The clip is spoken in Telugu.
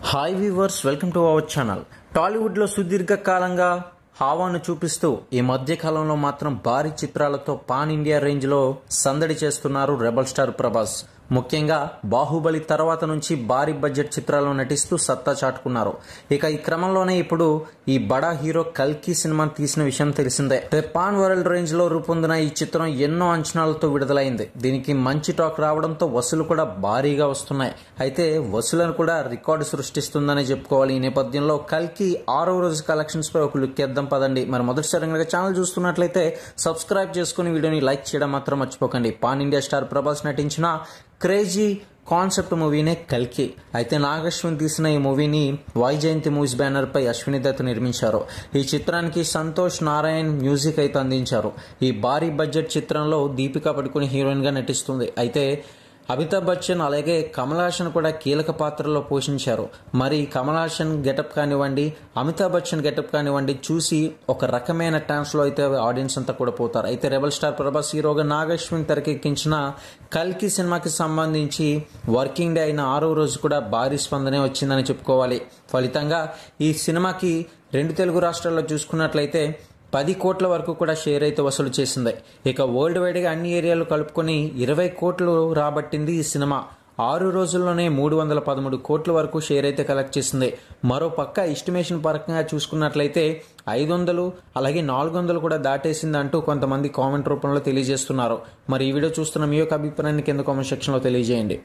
Hi viewers, welcome to our channel. Tollywood లో సుదీర్ఘకాలంగా హావాను చూపిస్తూ ఈ మధ్య కాలంలో మాత్రం భారీ చిత్రాలతో పాన్ ఇండియా రేంజ్ లో సందడి చేస్తున్నారు రెబల్ స్టార్ ప్రభాస్. ముఖ్యంగా బాహుబలి తర్వాత నుంచి భారీ బడ్జెట్ చిత్రాల్లో నటిస్తూ సత్తా చాటుకున్నారు. ఇక ఈ క్రమంలోనే ఇప్పుడు ఈ బడా హీరో కల్కి సినిమా తీసిన విషయం తెలిసిందే. పాన్ వరల్డ్ రేంజ్ లో రూపొందిన ఈ చిత్రం ఎన్నో అంచనాలతో విడుదలైంది. దీనికి మంచి టాక్ రావడంతో వసూలు కూడా భారీగా వస్తున్నాయి. అయితే వసూలను కూడా రికార్డు సృష్టిస్తుందని చెప్పుకోవాలి. ఈ నేపథ్యంలో కల్కి 6వ రోజు కలెక్షన్స్ పై ఒక లుక్ ఇద్దాం పదండి. మరి మొదటిసారి ఛానల్ చూస్తున్నట్లయితే సబ్స్క్రైబ్ చేసుకుని వీడియోని లైక్ చేయడం మాత్రం మర్చిపోకండి. పాన్ ఇండియా స్టార్ ప్రభాస్ నటించిన క్రేజీ కాన్సెప్ట్ మూవీనే కల్కి. అయితే నాగశ్విన్ తీసిన ఈ మూవీని వైజయంతి మూవీస్ బ్యానర్ పై అశ్విని దత్ నిర్మించారు. ఈ చిత్రానికి సంతోష్ నారాయణ్ మ్యూజిక్ అయితే అందించారు. ఈ భారీ బడ్జెట్ చిత్రంలో దీపికా పడుకుని హీరోయిన్ గా నటిస్తుంది. అయితే అమితాబ్ బచ్చన్ అలాగే కమల్ హాసన్ కూడా కీలక పాత్రలో పోషించారు. మరి కమల్ హాసన్ గెటప్ కానివ్వండి, అమితాబ్ బచ్చన్ గెటప్ కానివ్వండి చూసి ఒక రకమైన టాన్స్ లో అయితే ఆడియన్స్ అంతా కూడా పోతారు. అయితే రెబల్ స్టార్ ప్రభాస్ హీరోగా నాగశ్విన్ తెరకెక్కించిన కల్కి సినిమాకి సంబంధించి వర్కింగ్ డే అయిన 6వ రోజు కూడా భారీ స్పందనే వచ్చిందని చెప్పుకోవాలి. ఫలితంగా ఈ సినిమాకి 2 తెలుగు రాష్ట్రాల్లో చూసుకున్నట్లయితే 10 కోట్ల వరకు కూడా షేర్ అయితే వసూలు చేసింది. ఇక వరల్డ్ వైడ్ గా అన్ని ఏరియాలు కలుపుకొని 20 కోట్లు రాబట్టింది ఈ సినిమా. 6 రోజుల్లోనే 313 కోట్ల వరకు షేర్ అయితే కలెక్ట్ చేసింది. మరో పక్క ఎస్టిమేషన్ పరంగా చూసుకున్నట్లయితే 500 అలాగే 400 కూడా దాటేసింది అంటూ కొంతమంది కామెంట్ రూపంలో తెలియజేస్తున్నారు. మరి ఈ వీడియో చూస్తున్న మీ యొక్క అభిప్రాయాన్ని కింద కామెంట్ సెక్షన్ లో తెలియజేయండి.